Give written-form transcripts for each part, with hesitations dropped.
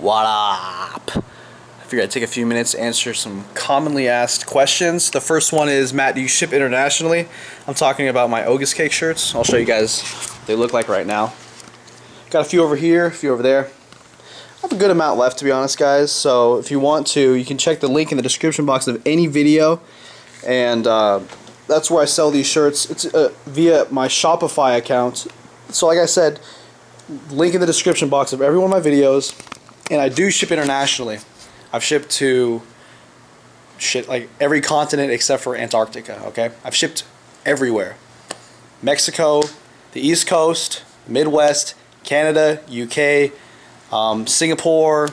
What up? I figured I'd take a few minutes to answer some commonly asked questions. The first one is, Matt, do you ship internationally? I'm talking about my Ogus cake shirts. I'll show you guys what they look like right now. Got a few over here, a few over there. I have a good amount left, to be honest, guys. So if you want to, you can check the link in the description box of any video, and that's where I sell these shirts. It's via my Shopify account. So like I said, link in the description box of every one of my videos, and I do ship internationally. I've shipped to like every continent except for Antarctica, okay? I've shipped everywhere. Mexico, the East Coast, Midwest, Canada, UK, Singapore,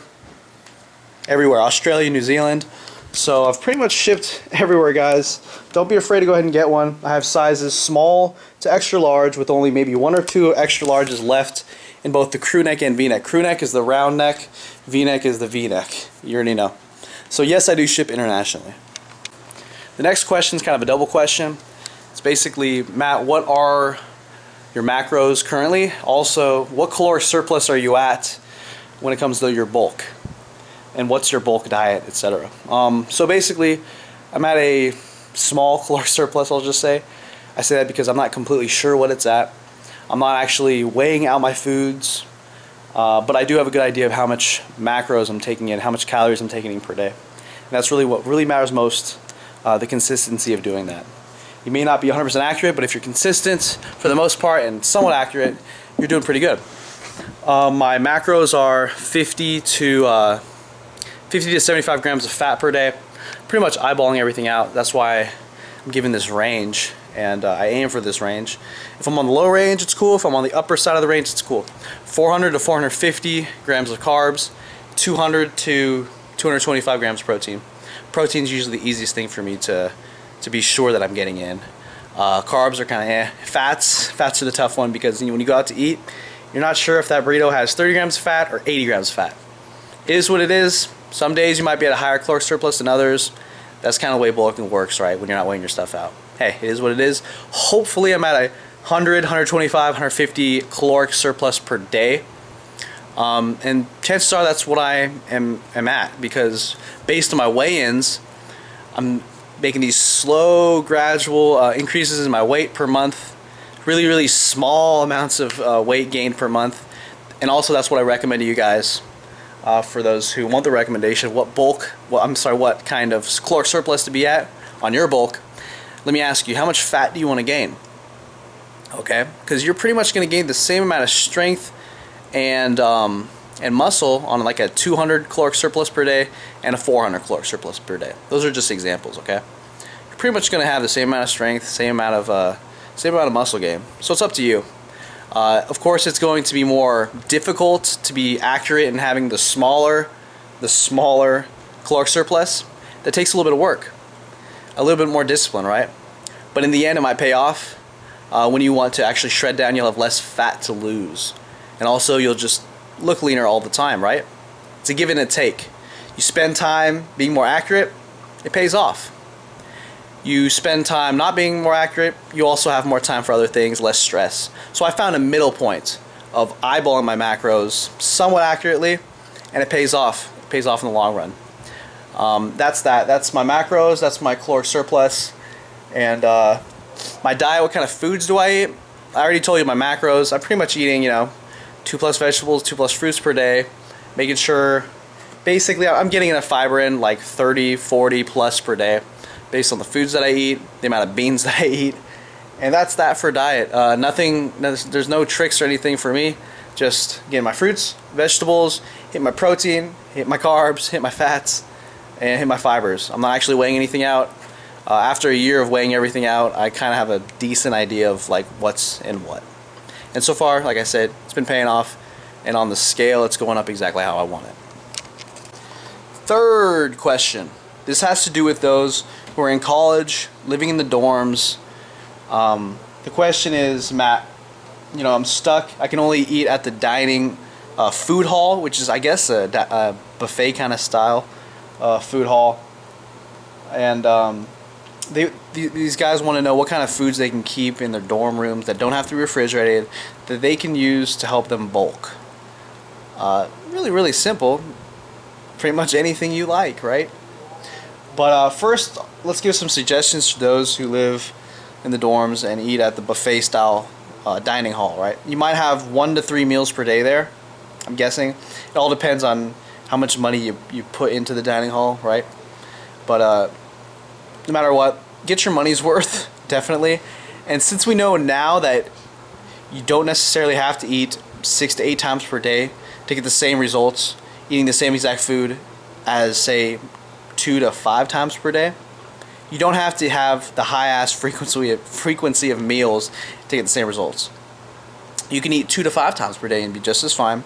everywhere, Australia, New Zealand. So I've pretty much shipped everywhere, guys. Don't be afraid to go ahead and get one. I have sizes small to extra large with only maybe 1 or 2 extra larges left in both the crew neck and V-neck. Crew neck is the round neck, V-neck is the V-neck. You already know. So yes, I do ship internationally. The next question is kind of a double question. It's basically, Matt, what are your macros currently? Also, what caloric surplus are you at when it comes to your bulk? And what's your bulk diet, etc. So basically, I'm at a small caloric surplus, I'll just say. I say that because I'm not completely sure what it's at. I'm not actually weighing out my foods, but I do have a good idea of how much macros I'm taking in, how much calories I'm taking in per day. And that's really what really matters most, the consistency of doing that. You may not be 100% accurate, but if you're consistent for the most part and somewhat accurate, you're doing pretty good. My macros are 50 to 75 grams of fat per day. Pretty much eyeballing everything out. That's why I'm giving this range, and I aim for this range. If I'm on the low range, it's cool. If I'm on the upper side of the range, it's cool. 400 to 450 grams of carbs, 200 to 225 grams of protein. Protein is usually the easiest thing for me to be sure that I'm getting in. Carbs are kind of eh. Fats are the tough one, because when you go out to eat, you're not sure if that burrito has 30 grams of fat or 80 grams of fat. It is what it is. Some days you might be at a higher caloric surplus than others. That's kind of the way bulking works, right? When you're not weighing your stuff out. Hey, it is what it is. Hopefully I'm at a 100, 125, 150 caloric surplus per day. And chances are that's what I am at, because based on my weigh-ins, I'm making these slow, gradual increases in my weight per month. Really, really small amounts of weight gain per month. And also that's what I recommend to you guys. For those who want the recommendation, what kind of caloric surplus to be at on your bulk. Let me ask you, how much fat do you want to gain? Okay, because you're pretty much going to gain the same amount of strength and muscle on like a 200 caloric surplus per day and a 400 caloric surplus per day. Those are just examples, okay? You're pretty much going to have the same amount of strength, same amount of muscle gain. So it's up to you. Of course, it's going to be more difficult to be accurate in having the smaller caloric surplus. That takes a little bit of work, a little bit more discipline, right? But in the end, it might pay off. When you want to actually shred down, you'll have less fat to lose, and also you'll just look leaner all the time, right? It's a give and a take. You spend time being more accurate, it pays off. You spend time not being more accurate, you also have more time for other things, less stress. So I found a middle point of eyeballing my macros somewhat accurately, and it pays off. It pays off in the long run. That's my macros, that's my caloric surplus. And my diet, what kind of foods do I eat? I already told you my macros. I'm pretty much eating, 2+ vegetables, 2+ fruits per day, making sure, basically I'm getting enough fiber in like 30, 40 plus per day, based on the foods that I eat, the amount of beans that I eat. And that's that for diet. There's no tricks or anything for me. Just getting my fruits, vegetables, hit my protein, hit my carbs, hit my fats, and hit my fibers. I'm not actually weighing anything out. After a year of weighing everything out, I kind of have a decent idea of like what's in what. And so far, like I said, it's been paying off. And on the scale, it's going up exactly how I want it. Third question. This has to do with those who are in college, living in the dorms. The question is, Matt, I'm stuck. I can only eat at the dining food hall, which is, I guess, a buffet kind of style food hall. And these guys want to know what kind of foods they can keep in their dorm rooms that don't have to be refrigerated, that they can use to help them bulk. Really simple. Pretty much anything you like, right? But first, let's give some suggestions to those who live in the dorms and eat at the buffet style dining hall, right? You might have 1 to 3 meals per day there, I'm guessing. It all depends on how much money you put into the dining hall, right? But no matter what, get your money's worth, definitely. And since we know now that you don't necessarily have to eat 6 to 8 times per day to get the same results, eating the same exact food as, say, 2 to 5 times per day, you don't have to have the high-ass frequency of meals to get the same results. You can eat 2 to 5 times per day and be just as fine,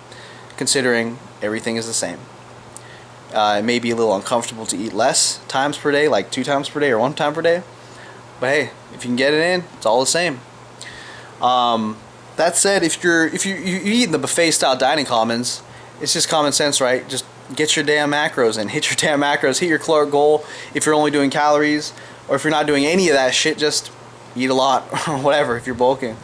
considering everything is the same. It may be a little uncomfortable to eat less times per day, like 2 times per day or 1 time per day. But hey, if you can get it in, it's all the same. That said, if you eat in the buffet style dining commons, it's just common sense, right? Just get your damn macros and hit your damn macros. Hit your caloric goal if you're only doing calories, or if you're not doing any of that shit, just eat a lot or whatever if you're bulking.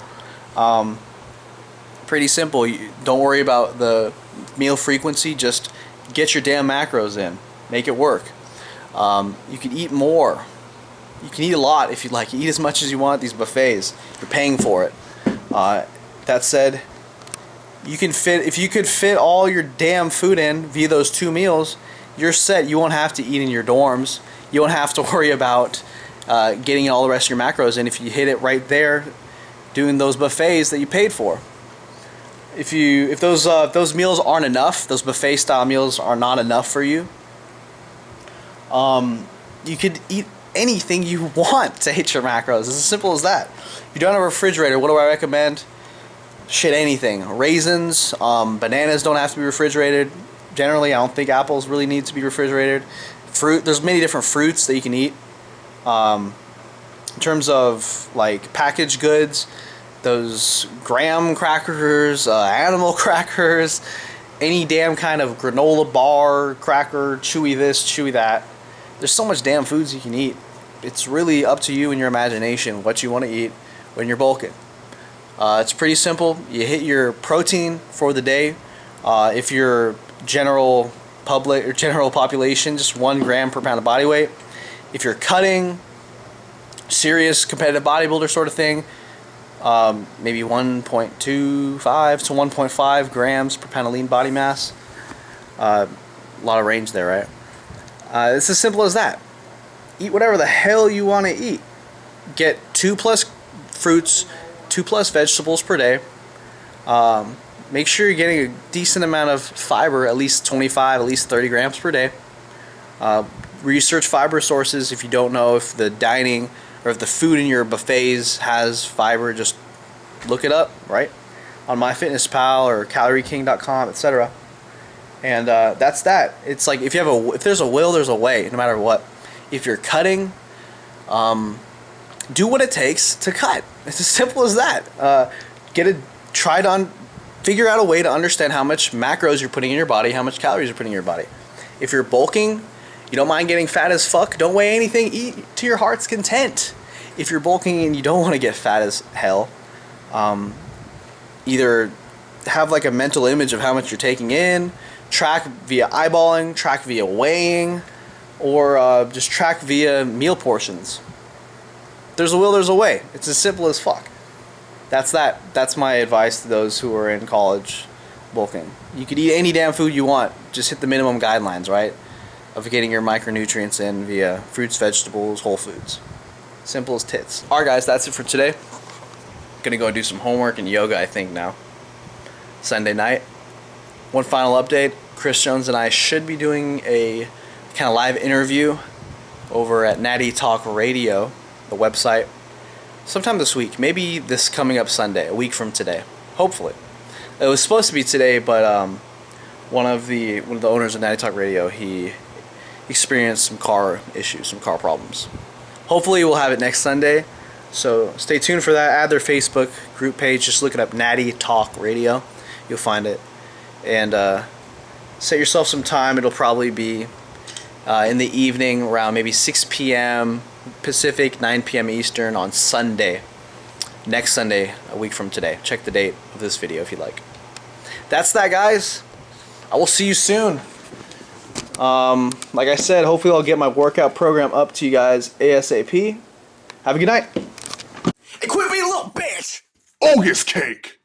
Pretty simple. Don't worry about the meal frequency. Just get your damn macros in. Make it work. You can eat more. You can eat a lot if you'd like. You eat as much as you want at these buffets. You're paying for it. That said, if you could fit all your damn food in via those 2 meals, you're set. You won't have to eat in your dorms. You won't have to worry about getting all the rest of your macros in if you hit it right there doing those buffets that you paid for. If those meals aren't enough, those buffet style meals are not enough for you, you could eat anything you want to hit your macros. It's as simple as that. If you don't have a refrigerator, what do I recommend? Shit, anything. Raisins, bananas don't have to be refrigerated. Generally, I don't think apples really need to be refrigerated. Fruit, there's many different fruits that you can eat. In terms of like packaged goods, those graham crackers, animal crackers, any damn kind of granola bar, cracker, chewy this, chewy that. There's so much damn foods you can eat. It's really up to you and your imagination what you want to eat when you're bulking. It's pretty simple. You hit your protein for the day. If you're general public or general population, just 1 gram per pound of body weight. If you're cutting, serious competitive bodybuilder sort of thing, maybe 1.25 to 1.5 grams per pound of lean body mass. A lot of range there, right? It's as simple as that. Eat whatever the hell you want to eat. Get 2+ fruits, 2+ vegetables per day. Make sure you're getting a decent amount of fiber, at least 25, at least 30 grams per day. Research fiber sources. If you don't know if the dining or if the food in your buffets has fiber, just look it up, right? On MyFitnessPal or CalorieKing.com, etc. And that's that. It's like if there's a will, there's a way, no matter what. If you're cutting, do what it takes to cut. It's as simple as that. Figure out a way to understand how much macros you're putting in your body, how much calories you're putting in your body. If you're bulking, you don't mind getting fat as fuck, don't weigh anything, eat to your heart's content. If you're bulking and you don't want to get fat as hell, either have like a mental image of how much you're taking in, track via eyeballing, track via weighing, or just track via meal portions. There's a will, there's a way. It's as simple as fuck. That's that. That's my advice to those who are in college bulking. You could eat any damn food you want. Just hit the minimum guidelines, right? Of getting your micronutrients in via fruits, vegetables, whole foods. Simple as tits. Alright guys, that's it for today. Gonna go do some homework and yoga, I think, now. Sunday night. One final update. Chris Jones and I should be doing a kind of live interview over at Natty Talk Radio, the website, sometime this week. Maybe this coming up Sunday, a week from today. Hopefully. It was supposed to be today, but one of the owners of Natty Talk Radio, he experienced some car issues, some car problems. Hopefully we'll have it next Sunday. So stay tuned for that. Add their Facebook group page. Just look it up, Natty Talk Radio. You'll find it. And set yourself some time. It'll probably be in the evening around maybe 6 p.m. Pacific, 9 p.m. Eastern on Sunday. Next Sunday, a week from today. Check the date of this video if you'd like. That's that, guys. I will see you soon. Like I said, hopefully I'll get my workout program up to you guys ASAP. Have a good night. Hey, quit being a little bitch! Ogus cake!